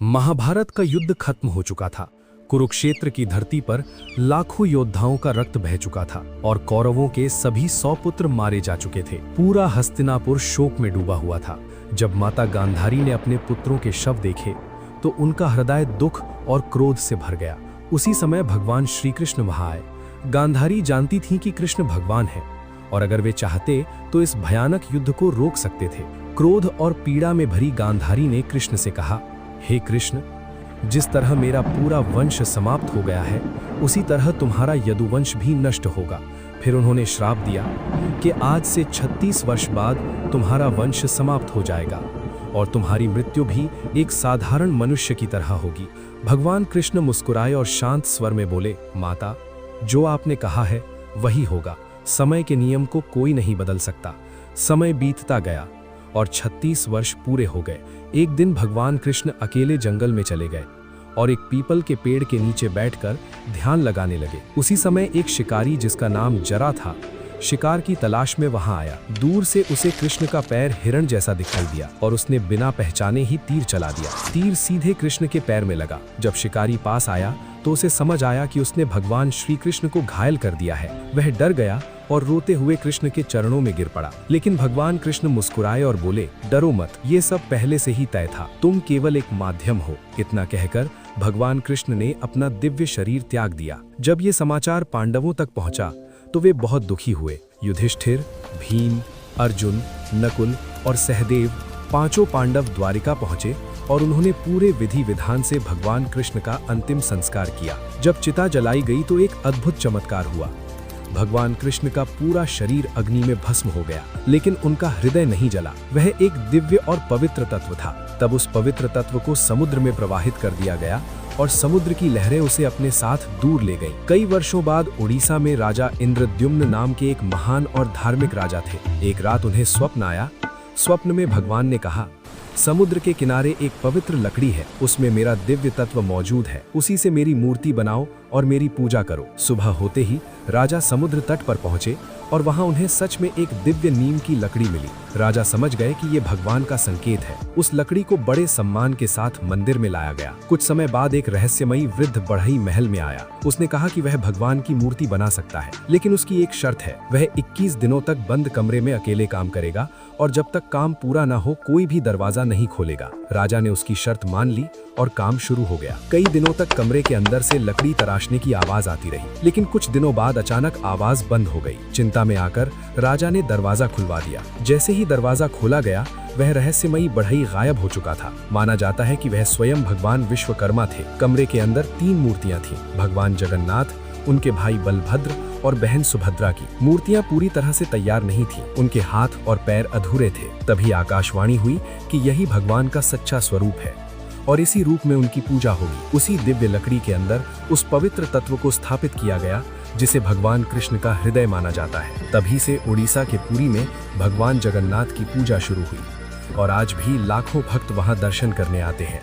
महाभारत का युद्ध खत्म हो चुका था। कुरुक्षेत्र की धरती पर लाखों योद्धाओं का रक्त बह चुका था और कौरवों के सभी 100 पुत्र मारे जा चुके थे। पूरा हस्तिनापुर शोक में डूबा हुआ था। जब माता गांधारी ने अपने पुत्रों के शव देखे तो उनका हृदय दुख और क्रोध से भर गया। उसी समय भगवान श्री कृष्ण वहां आए। गांधारी जानती थी कि कृष्ण भगवान है और अगर वे चाहते तो इस भयानक युद्ध को रोक सकते थे। क्रोध और पीड़ा में भरी गांधारी ने कृष्ण से कहा, हे कृष्ण, जिस तरह मेरा पूरा वंश समाप्त हो गया है उसी तरह तुम्हारा यदुवंश भी नष्ट होगा। फिर उन्होंने श्राप दिया कि आज से 36 वर्ष बाद तुम्हारा वंश समाप्त हो जाएगा और तुम्हारी मृत्यु भी एक साधारण मनुष्य की तरह होगी। भगवान कृष्ण मुस्कुराए और शांत स्वर में बोले, माता, जो आपने कहा है वही होगा। समय के नियम को कोई नहीं बदल सकता। समय बीतता गया और 36 वर्ष पूरे हो गए। एक दिन भगवान कृष्ण अकेले जंगल में चले गए और एक पीपल के पेड़ के नीचे बैठकर ध्यान लगाने लगे। उसी समय एक शिकारी जिसका नाम जरा था, शिकार की तलाश में वहां आया। दूर से उसे कृष्ण का पैर हिरण जैसा दिखाई दिया और उसने बिना पहचाने ही तीर चला दिया। तीर सीधे कृष्ण के पैर में लगा। जब शिकारी पास आया तो उसे समझ आया कि उसने भगवान श्री कृष्ण को घायल कर दिया है। वह डर गया और रोते हुए कृष्ण के चरणों में गिर पड़ा। लेकिन भगवान कृष्ण मुस्कुराए और बोले, डरो मत, ये सब पहले से ही तय था, तुम केवल एक माध्यम हो। इतना कहकर भगवान कृष्ण ने अपना दिव्य शरीर त्याग दिया। जब ये समाचार पांडवों तक पहुंचा तो वे बहुत दुखी हुए। युधिष्ठिर, भीम, अर्जुन, नकुल और सहदेव पांचों पांडव द्वारिका पहुंचे और उन्होंने पूरे विधि विधान से भगवान कृष्ण का अंतिम संस्कार किया। जब चिता जलाई गई तो एक अद्भुत चमत्कार हुआ। भगवान कृष्ण का पूरा शरीर अग्नि में भस्म हो गया, लेकिन उनका हृदय नहीं जला। वह एक दिव्य और पवित्र तत्व था। तब उस पवित्र तत्व को समुद्र में प्रवाहित कर दिया गया और समुद्र की लहरें उसे अपने साथ दूर ले गईं। कई वर्षों बाद उड़ीसा में राजा इंद्रद्युम्न नाम के एक महान और धार्मिक राजा थे। एक रात उन्हें स्वप्न आया। स्वप्न में भगवान ने कहा, समुद्र के किनारे एक पवित्र लकड़ी है, उसमें मेरा दिव्य तत्व मौजूद है। उसी से मेरी मूर्ति बनाओ और मेरी पूजा करो। सुबह होते ही राजा समुद्र तट पर पहुंचे और वहां उन्हें सच में एक दिव्य नीम की लकड़ी मिली। राजा समझ गए कि ये भगवान का संकेत है। उस लकड़ी को बड़े सम्मान के साथ मंदिर में लाया गया। कुछ समय बाद एक रहस्यमयी वृद्ध बढ़ई महल में आया। उसने कहा कि वह भगवान की मूर्ति बना सकता है, लेकिन उसकी एक शर्त है, वह 21 दिनों तक बंद कमरे में अकेले काम करेगा और जब तक काम पूरा न हो कोई भी दरवाजा नहीं खोलेगा। राजा ने उसकी शर्त मान ली और काम शुरू हो गया। कई दिनों तक कमरे के अंदर से लकड़ी तराशने की आवाज आती रही, लेकिन कुछ दिनों बाद अचानक आवाज बंद हो गई। चिंता में आकर राजा ने दरवाजा खुलवा दिया। जैसे ही दरवाजा खोला गया, वह रहस्यमयी बढ़ई गायब हो चुका था। माना जाता है कि वह स्वयं भगवान विश्वकर्मा थे। कमरे के अंदर 3 मूर्तियां थीं, भगवान जगन्नाथ, उनके भाई बलभद्र और बहन सुभद्रा की। मूर्तियां पूरी तरह से तैयार नहीं थीं, उनके हाथ और पैर अधूरे थे। तभी आकाशवाणी हुई कि यही भगवान का सच्चा स्वरूप है और इसी रूप में उनकी पूजा होगी। उसी दिव्य लकड़ी के अंदर उस पवित्र तत्व को स्थापित किया गया जिसे भगवान कृष्ण का हृदय माना जाता है। तभी से उड़ीसा के पुरी में भगवान जगन्नाथ की पूजा शुरू हुई और आज भी लाखों भक्त वहां दर्शन करने आते हैं।